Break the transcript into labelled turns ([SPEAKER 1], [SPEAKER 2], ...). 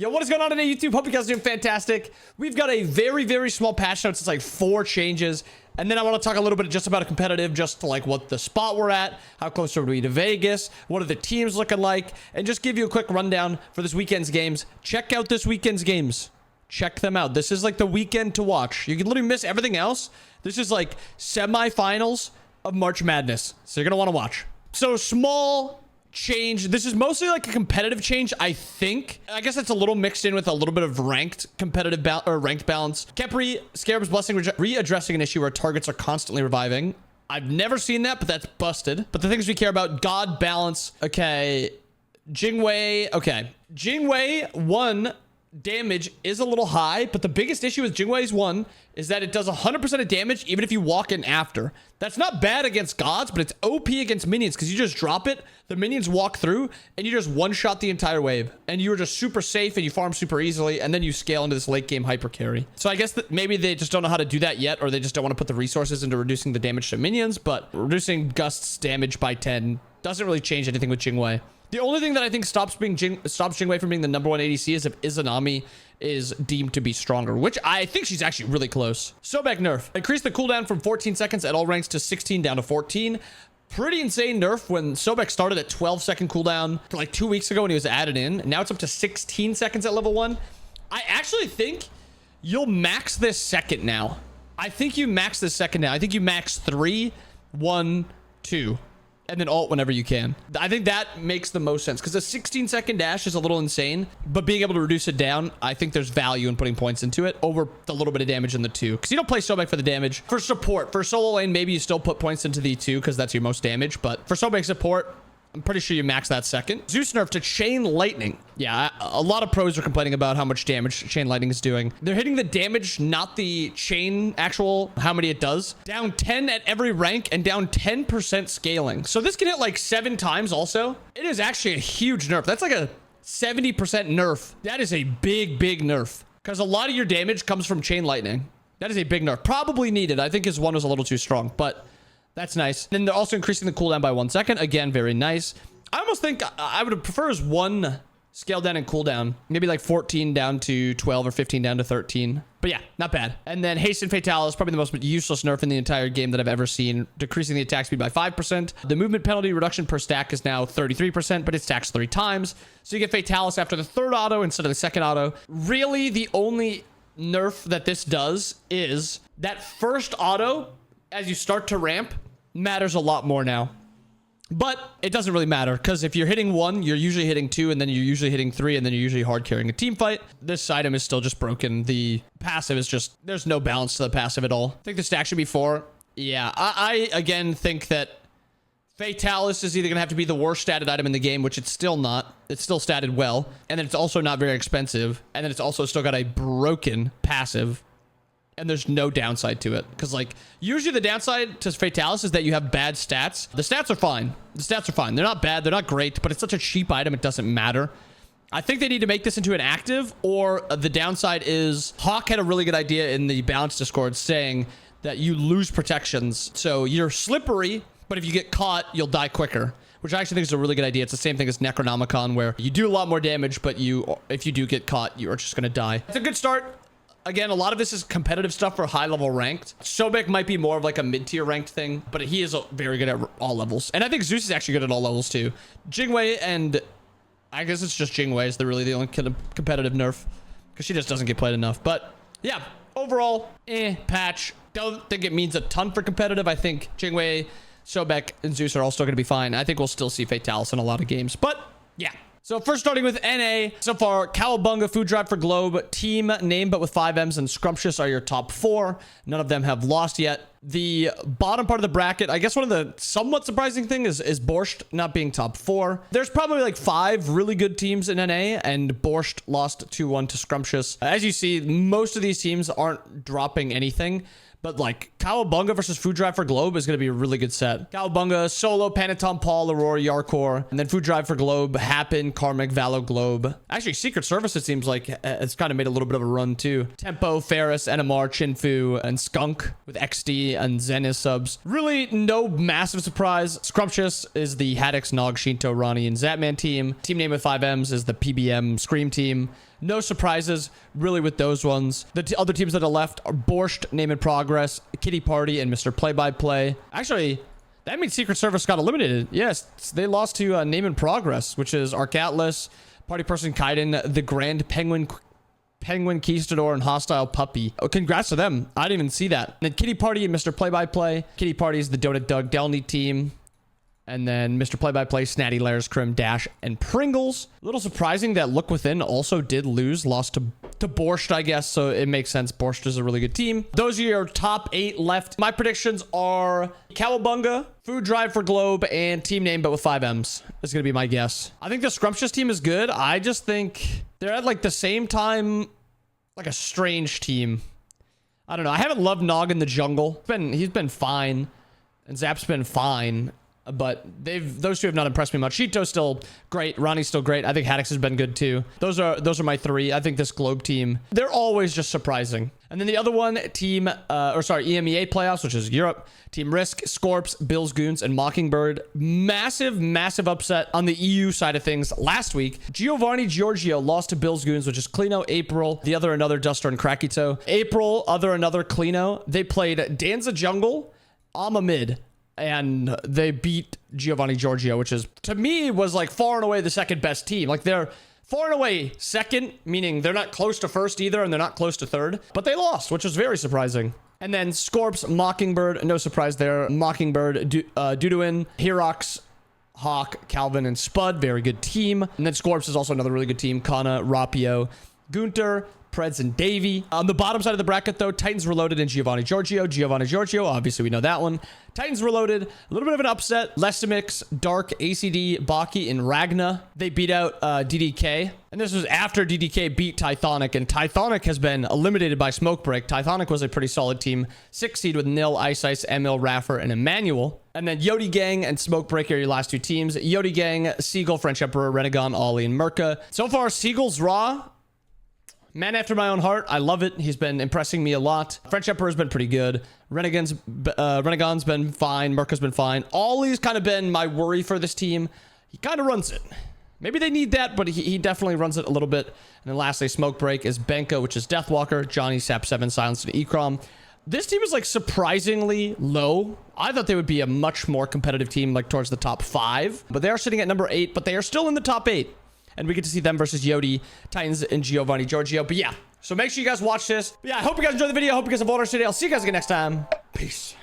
[SPEAKER 1] Yo, what is going on today, YouTube? Hope you guys are doing fantastic. We've got a very, very small patch notes. It's like 4 changes. And then I want to talk a little bit just about a competitive, just to like what the spot we're at, how close are we to Vegas, what are the teams looking like, and just give you a quick rundown for this weekend's games. Check out this weekend's games. Check them out. This is like the weekend to watch. You can literally miss everything else. This is like semifinals of March Madness. So you're going to want to watch. So small change. This is mostly like a competitive change, I think. I guess it's a little mixed in with a little bit of ranked competitive or ranked balance. Kepri, Scarab's Blessing, readdressing an issue where targets are constantly reviving. I've never seen that, but that's busted. But the things we care about, God balance. Okay. Jingwei. Okay. Jingwei 1 damage is a little high, but the biggest issue with Jingwei's 1 is that it does 100% of damage even if you walk in after. That's not bad against gods, but it's OP against minions because you just drop it, the minions walk through, and you just one-shot the entire wave. And you are just super safe and you farm super easily, and then you scale into this late-game hyper carry. So I guess that maybe they just don't know how to do that yet, or they just don't want to put the resources into reducing the damage to minions, but reducing Gust's damage by 10 doesn't really change anything with Jingwei. The only thing that I think stops Jingwei from being the #1 ADC is if Izanami is deemed to be stronger, which I think she's actually really close. Sobek nerf. Increase the cooldown from 14 seconds at all ranks to 16 down to 14. Pretty insane nerf when Sobek started at 12-second cooldown like 2 weeks ago when he was added in. Now it's up to 16 seconds at level 1. I actually think you'll max this second now. I think you max this second now. I think you max 3, 1, 2. And then ult whenever you can. I think that makes the most sense because a 16-second dash is a little insane, but being able to reduce it down, I think there's value in putting points into it over the little bit of damage in the 2. Because you don't play Sobek for the damage. For support, for solo lane, maybe you still put points into the 2 because that's your most damage. But for Sobek support, I'm pretty sure you max that second. Zeus nerf to Chain Lightning. Yeah, a lot of pros are complaining about how much damage Chain Lightning is doing. They're hitting the damage, not the chain actual, how many it does. Down 10 at every rank and down 10% scaling. So this can hit like 7 times also. It is actually a huge nerf. That's like a 70% nerf. That is a big, big nerf. Because a lot of your damage comes from Chain Lightning. That is a big nerf. Probably needed. I think his 1 was a little too strong, but that's nice. Then they're also increasing the cooldown by 1 second. Again, very nice. I almost think I would prefer his 1 scale down and cooldown. Maybe like 14 down to 12 or 15 down to 13. But yeah, not bad. And then Hasten Fatalis, probably the most useless nerf in the entire game that I've ever seen. Decreasing the attack speed by 5%. The movement penalty reduction per stack is now 33%, but it stacks 3 times. So you get Fatalis after the 3rd auto instead of the 2nd auto. Really, the only nerf that this does is that first auto, as you start to ramp, matters a lot more now. But it doesn't really matter because if you're hitting 1, you're usually hitting 2, and then you're usually hitting 3, and then you're usually hard carrying a team fight. This item is still just broken. The passive is just, there's no balance to the passive at all. I think the stack should be 4. Yeah, I again think that Fatalis is either going to have to be the worst statted item in the game, which it's still not. It's still statted well. And then it's also not very expensive. And then it's also still got a broken passive. And there's no downside to it. Because, like, usually the downside to Fatalis is that you have bad stats. The stats are fine. The stats are fine. They're not bad. They're not great. But it's such a cheap item, it doesn't matter. I think they need to make this into an active. Or the downside is Hawk had a really good idea in the Balance Discord saying that you lose protections. So you're slippery, but if you get caught, you'll die quicker. Which I actually think is a really good idea. It's the same thing as Necronomicon, where you do a lot more damage, but if you do get caught, you are just going to die. It's a good start. Again, a lot of this is competitive stuff for high-level ranked. Sobek might be more of like a mid-tier ranked thing, but he is very good at all levels. And I think Zeus is actually good at all levels too. Jingwei, and I guess it's just Jingwei is really the only kind of competitive nerf because she just doesn't get played enough. But yeah, overall, patch. Don't think it means a ton for competitive. I think Jingwei, Sobek, and Zeus are all still going to be fine. I think we'll still see Fatalis in a lot of games. But yeah. So first starting with NA, so far, Cowabunga, Food Drive for Globe, Team Name But with 5 M's, and Scrumptious are your top 4. None of them have lost yet. The bottom part of the bracket, I guess one of the somewhat surprising thing is Borscht not being top 4. There's probably like 5 really good teams in NA, and Borscht lost 2-1 to Scrumptious. As you see, most of these teams aren't dropping anything. But like Cowabunga versus Food Drive for Globe is going to be a really good set. Cowabunga, Solo, Panatom, Paul, Aurora, Yarkor. And then Food Drive for Globe, Happen, Karmic, Valo, Globe. Actually, Secret Service, it seems like, it's kind of made a little bit of a run too. Tempo, Ferris, NMR, Chinfu, and Skunk with XD and Zen subs. Really no massive surprise. Scrumptious is the Haddix, Nog, Shinto, Ronnie, and Zatman team. Team Name with 5 M's is the PBM Scream team. No surprises really with those ones. The other teams that are left are Borscht, Name and Progress, Kitty Party, and Mr. Play-by-Play. Actually, that means Secret Service got eliminated. Yes, they lost to Name and Progress, which is Arc Atlas, Party Person Kaiden, the Grand Penguin Conquistador, and Hostile Puppy. Oh, congrats to them. I didn't even see that. And then Kitty Party and Mr. Play-by-Play. Kitty Party is the Donut Doug Delney team. And then Mr. Play-by-Play, Snatty Lairs, Crim, Dash, and Pringles. A little surprising that Look Within also did lose. Lost to Borscht, I guess. So it makes sense. Borscht is a really good team. Those are your top 8 left. My predictions are Cowabunga, Food Drive for Globe, and Team Name, but with 5 M's. Is going to be my guess. I think the Scrumptious team is good. I just think they're at like the same time, like a strange team. I don't know. I haven't loved Nog in the jungle. He's been fine. And Zap's been fine. But those two have not impressed me much. Shito's still great. Ronnie's still great. I think Haddix has been good too. Those are my 3. I think this Globe team, they're always just surprising. And then the other one, EMEA playoffs, which is Europe. Team Risk, Scorps, Bills Goons, and Mockingbird. Massive upset on the EU side of things last week. Giovanni Giorgio lost to Bills Goons, which is Clino, April, the other another Duster, and Krakito. April, other another Clino. They played Danza Jungle, Alma Mid. And they beat Giovanni Giorgio, which is, to me, was like far and away the second best team. Like they're far and away second, meaning they're not close to first either, and they're not close to third. But they lost, which was very surprising. And then Scorps, Mockingbird, no surprise there. Mockingbird, Duduin, Herox, Hawk, Calvin, and Spud, very good team. And then Scorps is also another really good team. Kana, Rapio, Gunter, Preds, and Davey. On the bottom side of the bracket, though, Titans Reloaded and Giovanni Giorgio. Giovanni Giorgio, obviously we know that one. Titans Reloaded, a little bit of an upset. Lessimix, Dark, ACD, Baki, and Ragna. They beat out DDK. And this was after DDK beat Tythonic, and Tythonic has been eliminated by Smoke Break. Tythonic was a pretty solid team. 6 seed with Nil, Ice, Emil, Raffer, and Emmanuel. And then Yodi Gang and Smoke Break are your last 2 teams. Yodi Gang, Seagull, French Emperor, Renegon, Ollie, and Merca. So far, Seagull's Raw. Man after my own heart. I love it. He's been impressing me a lot. French Emperor's been pretty good. Renegon's been fine. Merca's been fine. Ollie's kind of been my worry for this team. He kind of runs it. Maybe they need that, but he definitely runs it a little bit. And then lastly, Smoke Break is Benko, which is Deathwalker, Johnny, Sap 7, Silence, and Ekrom. This team is like surprisingly low. I thought they would be a much more competitive team, like towards the top 5. But they are sitting at number 8, but they are still in the top 8. And we get to see them versus Yodi, Titans, and Giovanni Giorgio. But yeah, so make sure you guys watch this. But yeah, I hope you guys enjoyed the video. I hope you guys have all our today. I'll see you guys again next time. Peace.